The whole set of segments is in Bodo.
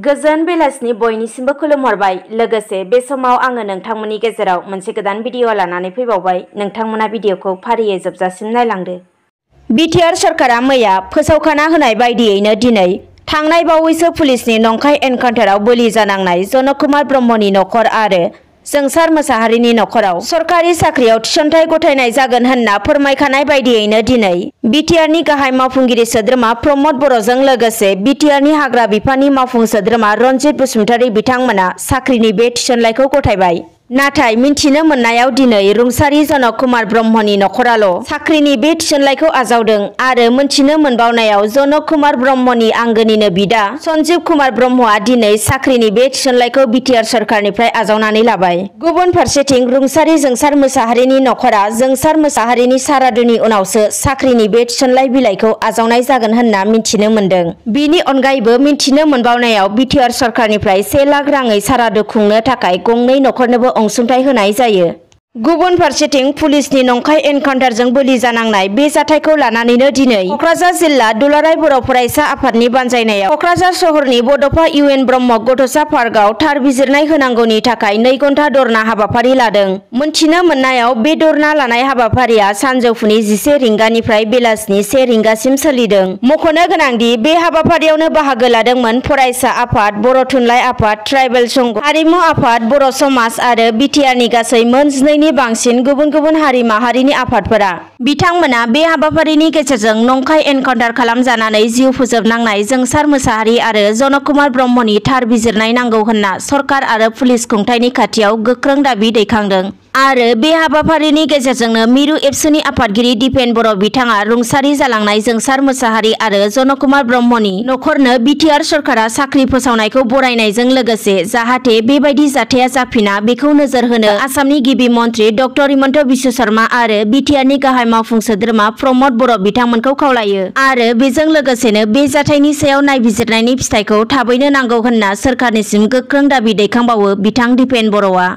गोजोन बेलासिनि बयनिसिमबो खुलुमहरबाय। लोगोसे बे समाव आङो नोंथांमोननि गेजेराव मोनसे गोदान भिडिअ लानानै फैबावबाय। नोंथांमोना भिडिअखौ फारियै जोबजासिम नायलांदो। बिटिआर सरकारा मैया फोसावखाना होनाय बायदियैनो दिनै थांनाय बावैसो पुलिसनि नंखाय एनकाउन्टाराव बोलि जानांनाय जनकुमार ब्रह्मनि नखर आरो जोंसार मोसाहारिनि नखराव सरकारि साख्रियाव थिसनथाइ गथायनाय जागोन होनना फोरमायखानाय बायदियैनो दिनै बिटिआरनि गाहाय मावफुंगिरि सोद्रोमा प्रमद बर'जों लोगोसे बिटिआरनि हाग्रा बिफाननि मावफुं सोद्रोमा रनजित बसुमतारी बिथांमोना साख्रिनि बे थिसनलाइखौ गथायबाय। नाथाय मिन्थिनो मोननायाव दिनै रुंसारि जनकुमार ब्रह्मनि नखराल' साख्रिनि बे थिसनलाइखौ आजावदों आरो मोनथिनो मोनबावनायाव जनकुमार ब्रह्मनि आंगोनिनो बिदा सन्जीब कुमार ब्रह्मआ दिनै साख्रिनि बे थिसनलाइखौ बिटिआर सरकारनिफ्राय आजावनानै लाबाय। गुबुन फारसेथिं रुंसारि जोंसार मोसाहारिनि नखरा जोंसार मोसाहारिनि सारादुनि उनावसो साख्रिनि बे थिसनलाइ बिलाइखौ आजावनाय जागोन होनना मिन्थिनो मोनदों। बिनि अनगायैबो मिन्थिनो मोनबावनायाव बिटिआर सरकारनिफ्राय 1 लाख राङै सारादु खुंनो थाखाय गंनै नखरनोबो अनसुंथाइ होनाय जायो। गुबुन फारसेथिं पुलिसनि नंखाय एनकाउन्टारजों बोलि जानांनाय बे जाथायखौ लानानैनो दिनै कक्राझार जिल्ला दुलाराय बर' फरायसा आफादनि बानजायनायाव कक्राझार सहरनि बड'फा इउएन ब्रह्म गथ'सा पार्कआव थार बिजिरनाय होनांगौनि थाखाय 2 घन्टा धरना हाबाफारि लादों। मोनथिनो मोननायाव बे धरना लानाय हाबाफारिया सानजौफुनि 11 रिंगानिफ्राय बेलासिनि 1 रिंगासिम सोलिदों। मख'नो गोनांदि बे हाबाफारियावनो बाहागो लादोंमोन फरायसा आफाद, बर' थुनलाइ आफाद, ट्राइबेल संघ, हारिमु आफाद, बर' समाज आरो बिटिआरनि गासै मोन 12 बांसिन गुबुन गुबुन हारि माहारिनि आफादफोरा। बिथांमोना बे हाबाफारिनि गेजेरजों नंखाय एनकाउन्टार खालामजानानै जिउ फोजोबनांनाय जोंसार मोसाहारि आरो जनकुमार ब्रह्मनि थार बिजिरनाय नांगौ होनना सरकार आरो पुलिस खुंथायनि खाथियाव गोख्रों दाबि दैखांदों। आरो बे हाबाफारिनि गेजेरजोंनो मिरु एबसुनि आफादगिरि दिपेन बर' बिथाङा रुंसारि जालांनाय जोंसार मोसाहारि आरो जनकुमार ब्रह्मनि नखरनो बिटिआर सरकारा साख्रि फोसावनायखौ बरायनायजों लोगोसे जाहाथे बेबायदि जाथाया जाफिना बेखौ नोजोर होनो आसामनि गिबि मन्त्रि डक्टर हिमन्त बिश्व शर्मा आरो बिटिआरनि गाहाय मावफुं सोद्रोमा प्रमद बर' बिथांमोनखौ खावलायो। आरो बेजों लोगोसेनो बे जाथायनि सायाव नायबिजिरनायनि फिथायखौ थाबैनो नांगौ होनना सोरखारनिसिम गोख्रों दाबि दैखांबावो बिथां दिपेन बर'आ।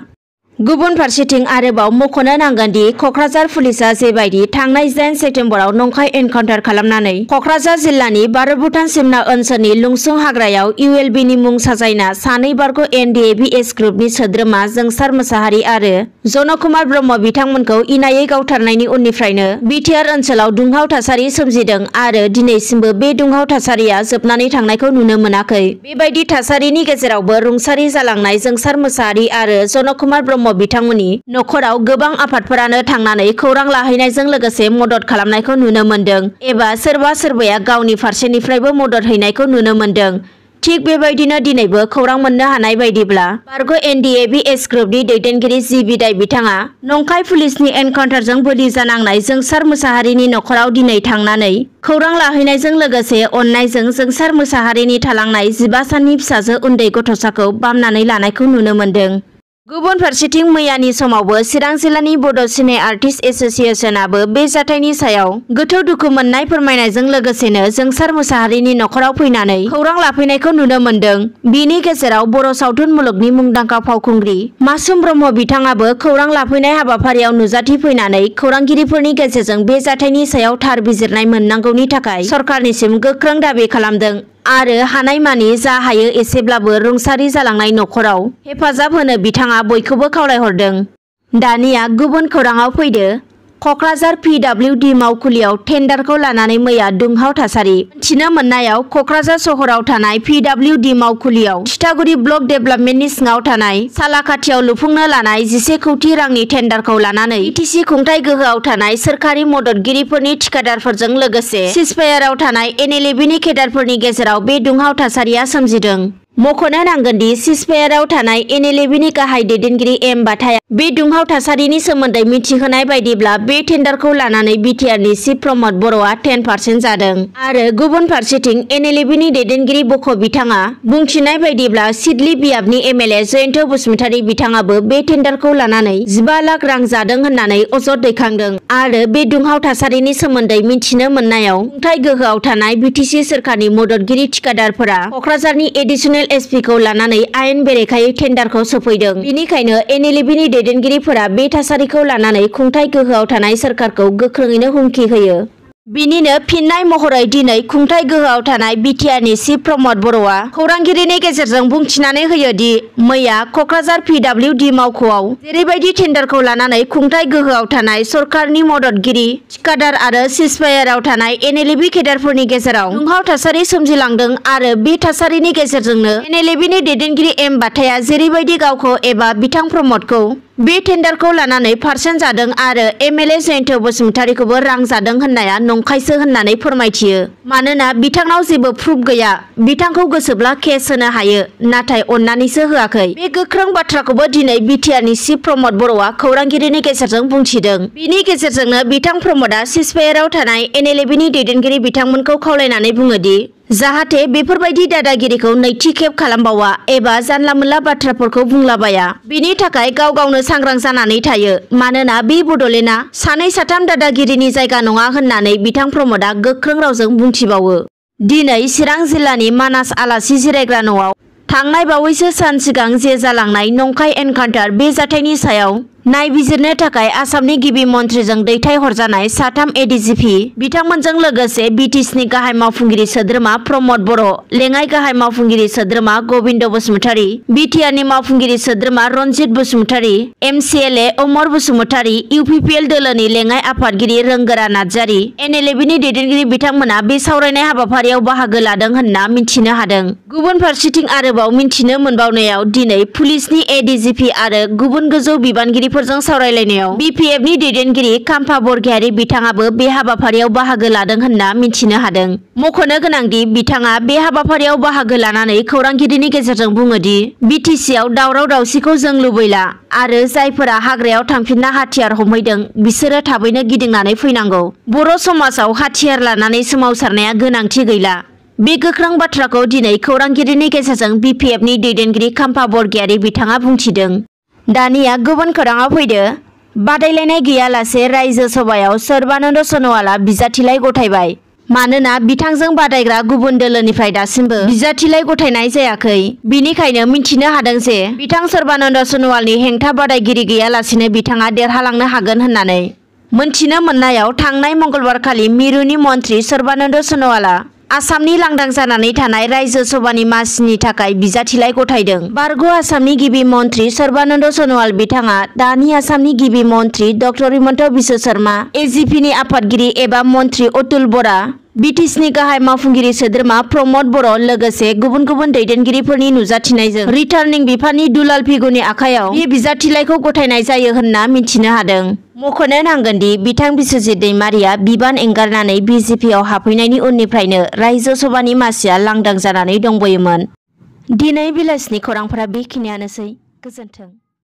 गुबुन फारसेथिं आरोबाव मख'नो नांगोनदि कक्राझार पुलिसआ जेबायदि थांनाय 9 सेप्तेम्बराव नंखाय एनकाउन्टार खालामनानै कक्राझार जिल्लानि भारत भुटान सिमना ओनसोलनि लुंसुं हाग्रायाव इउएलबिनि मुं साजायना 2 बारग' NDFB ग्रुपनि सोद्रोमा जोंसार मोसाहारि आरो जनकुमार ब्रह्म बिथांमोनखौ इनायै गावथारनायनि उननिफ्रायनो बिटिआर ओनसोलाव दुंहाव थासारि सोमजिदों आरो दिनैसिमबो बे दुंहाव थासारिया जोबनानै थांनायखौ नुनो मोनाखै। बेबायदि थासारिनि गेजेरावबो रुंसारि जालांनाय जोंसार मोसाहारि आरो जनकुमार ब्रह्म बिथांमोननि नखराव गोबां आफादफोरानो थांनानै खौरां लाहैनायजों लोगोसे मदद खालामनायखौ नुनो मोनदों एबा सोरबा सोरबाया गावनि फारसेनिफ्रायबो मदद हैनायखौ नुनो मोनदों। थिग बेबायदिनो दिनैबो खौरां मोननो हानाय बायदिब्ला बारग' NDFB ग्रुपनि दैदेनगिरि जि बिदाय बिथाङा नंखाय पुलिसनि एनकाउन्टारजों बोलि जानांनाय जोंसार मोसाहारिनि नखराव दिनै थांनानै खौरां लाहैनायजों लोगोसे अननायजों जोंसार मोसाहारिनि थालांनाय 15 साननि फिसाजो उन्दै गथ'साखौ बामनानै लानायखौ नुनो मोनदों। गुबुन फारसेथिं मैयानि समावबो चिरां जिल्लानि बड' सिने आर्टिस्ट एस'सिएशनाबो बे जाथायनि सायाव गोथौ दुखु मोननाय फोरमायनायजों लोगोसेनो जोंसार मोसाहारिनि नखराव फैनानै खौरां लाफैनायखौ नुनो मोनदों। बिनि गेजेराव बर' सावथुन मुलुगनि मुंदांखा फावखुंग्रि मासुम ब्रह्म बिथाङाबो खौरां लाफैनाय हाबाफारियाव नुजाथिफैनानै खौरांगिरिफोरनि गेजेरजों बे जाथायनि सायाव थार बिजिरनाय मोननांगौनि थाखाय सरकारनिसिम गोख्रों दाबि खालामदों आरो हानायमानि जा हायो एसेब्लाबो रुंसारि जालांनाय नखराव हेफाजाब होनो बिथाङा बयखौबो खावलायहरदों। दानिया गुबुन खौराङाव फैदो। कक्राझार PWD मावखुलियाव टेन्डारखौ लानानै मैया दुंहाव थासारि। मिथिनो मोननायाव कक्राझार सहराव थानाय PWD मावखुलियाव थिथागुरि ब्लक डेभेलपमेन्टनि सिङाव थानाय सालाकाथियाव लुफुंनो लानाय 11 कौटि रांनि टेन्डारखौ लानानै बिटिसि खुंथाय गोहोआव थानाय सोरखारि मददगिरिफोरनि थिकादारफोरजों लोगोसे सिजफायाराव थानाय NLFB केडारफोरनि गेजेराव बे दुंहाव थासारिया सोमजिदों। मख'नो नांगोनदि सिजफायाराव थानाय NLFB गाहाय दैदेनगिरि एम बाथाया बे दुंहाव थासारिनि सोमोन्दै मिथिहोनाय बायदिब्ला बे टेन्डारखौ लानानै बिटिआरनि चिफ प्रमद बर'आ 10% जादों आरो गुबुन फारसेथिं NLFB दैदेनगिरि बख' बिथाङा बुंथिनाय बायदिब्ला सिडली बियाबनि MLA जयन्त बसुमतारी बिथाङाबो बे टेन्डारखौ लानानै 15 लाख रां जादों होननानै अजद दैखांदों आरो बे दुंहाव थासारिनि सोमोन्दै मिथिनो मोननायाव खुंथाय गोहोआव थानाय बिटिसि सोरखारनि मददगिरि थिकादारफोरा कक्राझारनि एडिशनेल SP खौ लानानै आयेन बेरेखायै टेन्डारखौ सोफैदों। बेनिखायनो NLFB दैदेनगिरिफोरा बे थासारिखौ लानानै खुंथाय गोहोआव थानाय सोरखारखौ गोख्रोङैनो हुमखि होयो। बिनिनो फिननाय महरै दिनै खुंथाय गोहोआव थानाय बिटिआरनि चिफ प्रमद बर'आ खौरांगिरिनि गेजेरजों बुंथिनानै होयो दि मैया कक्राझार पिडब्लिउडि मावख'आव जेरैबायदि टेन्डारखौ लानानै खुंथाय गोहोआव थानाय सरकारनि मददगिरि थिकादार आरो सिजफायाराव थानाय NLFB केडारफोरनि गेजेराव दुंहाव थासारि सोमजिलांदों आरो बे थासारिनि गेजेरजोंनो NLFBनि दैदेनगिरि एम बाथाया जेरैबायदि गावखौ एबा बिथां प्रमदखौ बे टेन्डारखौ लानानै पारसेन्ट जादों आरो MLA जयन्त बसुमतारीखौबो रां जादों होननाया नंखायसो होननानै फोरमायथियो। मानोना बिथांनाव जेबो प्रुफ गैया, बिथांखौ गोसोब्ला केस होनो हायो, नाथाय अन्नानैसो होआखै। बे गोख्रों बाथ्राखौबो दिनै बिटिआरनि चिफ प्रमद बर'आ खौरांगिरिनि गेजेरजों बुंथिदों। बिनि गेजेरजोंनो बिथां प्रमदआ सिजफायाराव थानाय NLFBनि दैदेनगिरि बिथांमोनखौ खावलायनानै बुङोदि जाहाथे बेफोरबायदि दादागिरिखौ नैथि खेब खालामबावा एबा जानला मोनला बाथ्राफोरखौ बुंलाबाया। बिनि थाखाय गाव गावनो सांग्रां जानानै थायो, मानोना बे बड'लेण्डआ सानै साथाम दादागिरिनि जायगा नङा होननानै बिथां प्रमदआ गोख्रों रावजों बुंथिबावो। दिनै चिरां जिल्लानि मानास आलासि जिरायग्रा न'आव थांनाय बावैसो सान सिगां जे जालांनाय नंखाय एनकाउन्टार बे जाथायनि सायाव नायबिजिरनो थाखाय आसामनि गिबि मन्थ्रिजों दैथायहरजानाय साथाम ADGP बिथांमोनजों लोगोसे BTCनि गाहाय मावफुंगिरि सोद्रोमा प्रमद बर', लेङाइ गाहाय मावफुंगिरि सोद्रोमा गबिन्द बसुमतारी, बिटिआरनि मावफुंगिरि सोद्रोमा रनजित बसुमतारी, MCLA अमर बसुमतारी, UPPL दोलोनि लेङाइ आफादगिरि रोंगोरा नार्जारी, NLFBनि दैदेनगिरि बिथांमोना बे सावरायनाय हाबाफारियाव बाहागो लादों होनना मिन्थिनो हादों। गुबुन फारसेथिं आरोबाव मिन्थिनो मोनबावनायाव दिनै पुलिसनि ADGP आरो गुबुन गोजौ बिबानगिरि फोरजों सावरायलायनायाव BPFनि दैदेनगिरि खाम्फा बरगयारी बिथाङाबो बे हाबाफारियाव बाहागो लादों होनना मिन्थिनो हादों। मख'नो गोनांदि बिथाङा बे हाबाफारियाव बाहागो लानानै खौरांगिरिनि गेजेरजों बुङोदि BTCआव दावराव दावसिखौ जों लुबैला आरो जायफोरा हाग्रायाव थांफिनना हाथियार हमहैदों बिसोरो थाबैनो गिदिंनानै फैनांगौ। बर' समाजाव हाथियार लानानै सोमावसारनाया गोनांथि गैला। बे गोख्रों बाथ्राखौ दिनै खौरांगिरिनि गेजेरजों BPFनि दैदेनगिरि खाम्फा बरगयारी बिथाङा बुंथिदों। दानिया गुबुन खौराङाव फैदो। बादायलायनाय गैयालासे रायजो सभायाव सर्बानन्द सन'वालआ बिजाथिलाइ गथायबाय। मानोना बिथांजों बादायग्रा गुबुन दोलोनिफ्राय दासिमबो बिजाथिलाइ गथायनाय जायाखै। बिनिखायनो मिन्थिनो हादों जे बिथां सर्बानन्द सन'वालनि हेंथा बादायगिरि गैयालासेनो बिथाङा देरहालांनो हागोन होननानै। मोनथिनो मोननायाव थांनाय मंगलबारखालि मिरुनि मन्थ्रि सर्बानन्द सन'वालआ आसामनि लांदां जानानै थानाय रायजो सभानि मासिनि थाखाय बिजाथिलाइ गथायदों। बारग' आसामनि गिबि मन्थ्रि सर्बानन्द सन'वाल बिथाङा दानि आसामनि गिबि मन्थ्रि डक्टर हिमन्त बिश्व शर्मा, AGPनि आफादगिरि एबा मन्थ्रि अतुल बरा, BTCनि गाहाय मावफुंगिरि सोद्रोमा प्रमद बर' लोगोसे गुबुन गुबुन दैदेनगिरिफोरनि नुजाथिनायजों रिटार्निं बिफाननि दुलाल फिगुनि आखायाव बे बिजाथिलाइखौ गथायनाय जायो होनना मिन्थिनो हादों। मख'नो नांगोनदि बिथां बिश्वजित दैमारिया बिबान एंगारनानै BJPआव हाबफैनायनि उननिफ्रायनो रायजो सभानि मासिया लांदां जानानै दंबोयोमोन। दिनै बेलासिनि खौरांफोरा बेखिनियानोसै। गोजोन्थों।